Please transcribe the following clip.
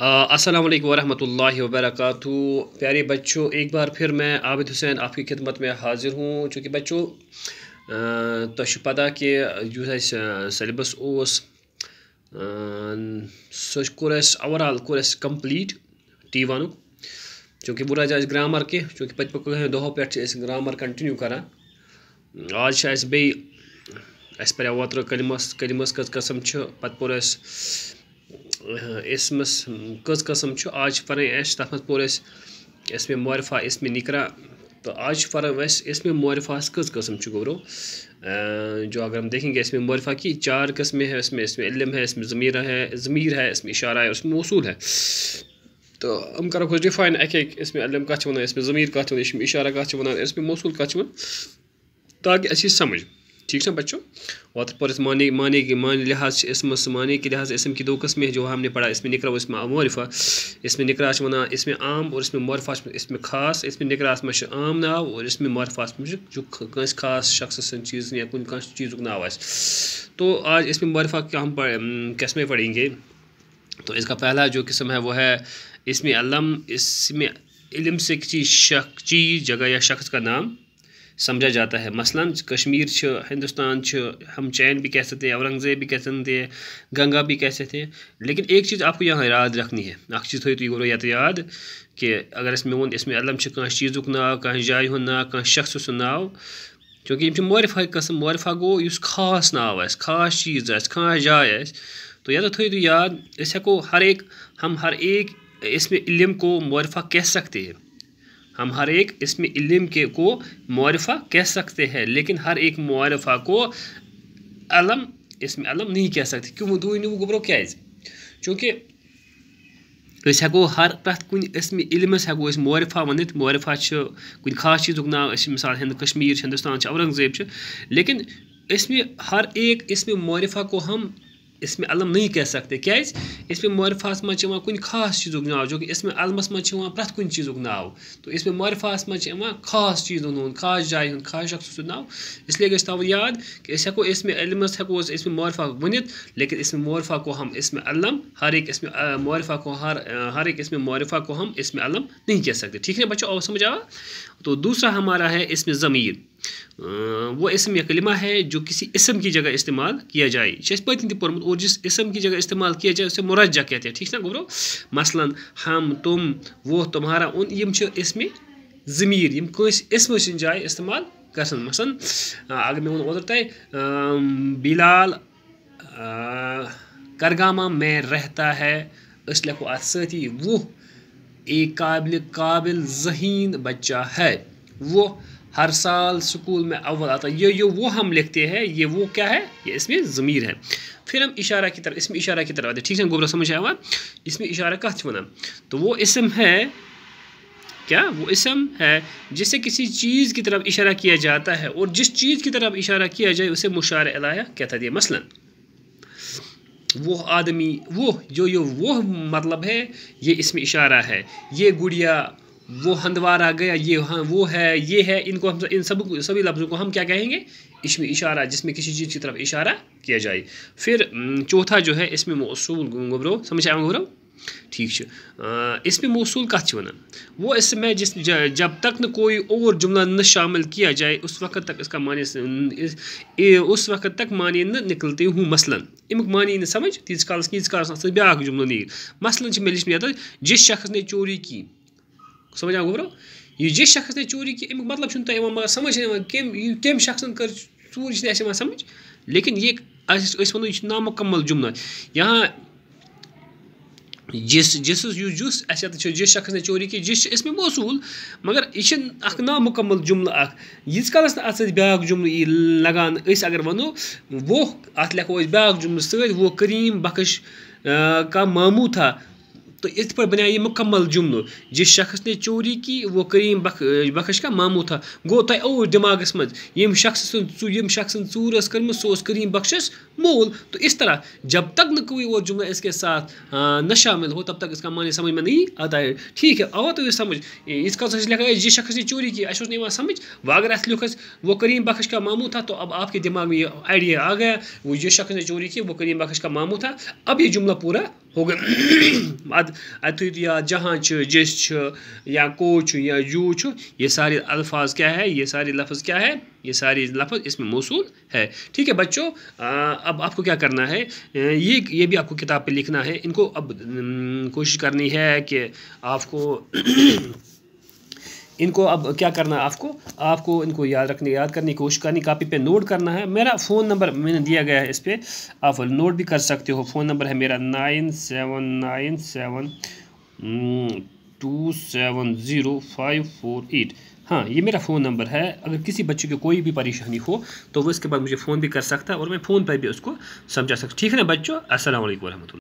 अस्सलाम वालेकुम वरहमतुल्लाहि वबरकातुहू। प्यारे बच्चों, एक बार फिर मैं आबिद हुसैन आपकी खिदमत में हाजिर हूँ। चूँकि बच्चों तो पता कि सिलेबस सह core overall core complete T1 चूँकि वो रोज ग्रामर के चूँकि पत्मो दो पे ग्रामर कंटिन्यू करान। आज बे पे ओतर कलिमस कस कस्म पत पोर इसमस कस कस्म आज पर तथ मज पोर इसमें मुआरफा इसमें निकरा। तो आज पर इसमें मुआरफा कस कस्म गोबरो जो अगर हम देखेंगे इसमें मुआरफा की 4 किस्में हैं। इसमें इल्म है, इसमें ज़मीर है, इसमें इशारा है, इसमें मौसूल है। तो हम करो कुछ डिफाइन एक इसमें इल्म कत वन, इसमें ज़मीर कत वन, इसमें इशारा कत वन, इसमें मौसूल कत वन, ताकि अच्छी समझ। ठीक है बच्चों, और पर माने लिहाज इसमस माने के लिहाज इसम की 2 किस्में जो हमने पढ़ा। इसमें निकरा और इसमें मुआरफा। इसमें निकरा वना इसमें आम और इसमें मुआरफा इसमें खास। इसमें निकरा में आम नाव और इसमें मुआरफा जो खास शख्स चीज़ या कुछ चीज़ नाव आए। तो आज इसमें मुआरफा क्या हम किस्में पढ़ेंगे। तो इसका पहला जो किस्म है वो है इसमें अलम। इसमें इल्म से किसी चीज़ जगह या शख्स का नाम समझा जाता है। मसलन कश्मीर हिंदुस्तान हम चैन भी कह सकते हैं, औरंगजेब भी कह सकते हैं, गंगा भी कह सकते हैं। लेकिन एक चीज़ आपको यहाँ याद रखनी है, अख चीज़ थो याद कि अगर इसमें अलम कह चीज़ नाव, कह जाय नाव, कह शख्स नाव, चूँकि मुआरफा कस्म मुआरफा गो इस खास नाव आस, खास चीज़ आस, खास जाय आस। तो या तो थो याद हेको हम हर एक इसमें इल्म को मुआरफा कह सकते हैं। हम हर एक इसमें इल्म के को मुआरफा कह सकते हैं, लेकिन हर एक मुआरफा को अलम इसमें अलम नहीं कह सकते। क्यों वो गोबरो क्या? चूँकि हेको हर तथ कुन इसमें इल्मस हेको मुआरफा वन। मुआरफा कुन खास चीज़ नाव मिसाल कश्मीर हिंदुस्तान औरंगजेब, लेकिन इसमें हर एक इसमें मुआरफा को हम इसमें अलम नहीं कह सकते। क्या इसमें मुआरफास मज कुन खास चीज़ नाव, जो कि इसमें अलमस मज प्रथ कुन चीज़ नाव। तो इसमें मुआरफास मज खास चीज़ खास जाय खास शख्स नाव। इसलिए गई थो याद कि हेको इसमें इल्मस हेको इसमें मुआरफा वन, लेकिन इसमें मुआरफा को हम इसमें अलम हर एक इसमें मुआरफा को हर एक इसमें मुआरफा को हम इसमें अलम नहीं कह सकते। ठीक है बच्चों, और समझ आवा। तो दूसरा हमारा है इसमें ज़मीर। वो इसम या कलिमा है जो किसी इसम की जगह इस्तेमाल किया जाए। पतन तोर्मुत, और जिस इसम की जगह इस्तेमाल किया जाए उसे मुरज्जा कहते हैं। ठीक है गोबरो, मसलन हम तुम वो तुम्हारा उन यम इसमें ज़मीर यम कस इसम जाए इस्तेमाल गसन। मसलन अगर मैं वो बिलाल करगामा में रहता है, इस लिखो अथी वो एक काबिल ज़हीन बच्चा है, वो हर साल स्कूल में अव्वल आता है। ये वो हम लिखते हैं, ये वो क्या है, ये इसमें ज़मीर है। फिर हम इशारा की तरफ इसमें इशारा की तरफ आते हैं। ठीक है गोबरा, समझ आया? इसमें इशारा कथ वना। तो वो इसम है क्या? वो इसम है जिससे किसी चीज़ की तरफ इशारा किया जाता है, और जिस चीज़ की तरफ इशारा किया जाए उसे मुशार इलाया कहता है। मसलन वो आदमी वो मतलब है, ये इसमें इशारा है। ये गुड़िया, वो हंदवारा गया, ये हाँ वो है, ये है। इनको हम इन सभी लफ्ज़ों को हम क्या कहेंगे? इसमें इशारा, जिसमें किसी चीज़ की तरफ इशारा किया जाए। फिर चौथा जो है इसमें मौसूल गोबरो, समझ आया गोबरो? ठीक है। इसमें मौसूल कथ वनान वो इसमें जब तक न कोई और जुमला न शामिल किया जाए उस वक्त तक इसका मानी उस वक्त तक मानी न निकलते हूँ। मसलन अमुक मानी न समझ तीस काल ब्या जुमला नीर। मसलन मेलिश में जिस शख्स ने चोरी की, समझ आ गोबरो? ये जिस शख्स ने चोरी की अमुक मतलब मगर समझ कम शख्स कर चोरी समझ, लेकिन ये वो नामुकम्मल जुमला। यहाँ जिस शख्स ने चोरी की, जिस इसमें मौसूल, मगर यह नामुकम्मल जुमला यीस कालस ब्या जुमल लगान अगर वनो वो अत लिखो ब्या जुमल वो करीम बख्श का मामू था। तो इस पर बना ये मुकम्मल जुमलो, जिस शख्स ने चोरी की वो करीम बख्श का मामू था। गो तय और दिमागस मज यम शख्स चूर कर्म सो करीम बख्शस मोल। तो इस तरह जब तक न कोई और जुमला इसके साथ न शामिल हो तब तक इसका मानी समझ में नहीं आता है। ठीक है, आवा तो ये समझ इसका लिखा जिस शख्स ने चोरी की अस नहीं समझ। वह अगर अस लिख वो करीम बख्श का मामू था, तो अब आपके दिमाग में ये आइडिया आ गया वो जिस शख्स ने चोरी की वो करीम बख्श का मामू था। अब ये जुमला पूरा ہوگا اتھت یا جہاں جس یا کو یا یو یہ سارے الفاظ کیا ہے، یہ سارے لفظ کیا ہے، یہ سارے لفظ اس میں موصول ہے. ٹھیک ہے بچوں، اب آپ کو کیا کرنا ہے، یہ بھی آپ کو کتاب پہ لکھنا ہے. ان کو اب کوشش کرنی ہے کہ آپ کو ان کو اب کیا کرنا ہے، آپ کو ان کو یاد کرنے کی کوشش کرنی، کاپی پہ نوٹ کرنا ہے. میرا فون نمبر میں نے دیا گیا ہے اس پہ، آپ نوٹ بھی کر سکتے ہو. فون نمبر ہے میرا 9797270548. ہاں یہ میرا فون نمبر ہے. اگر کسی بچے کو کوئی بھی پریشانی ہو تو وہ اس کے بعد مجھے فون بھی کر سکتا ہے اور میں فون پر بھی اس کو سمجھا سکتا ہوں. ٹھیک ہے نا بچوں، السلام علیکم ورحمۃ اللہ.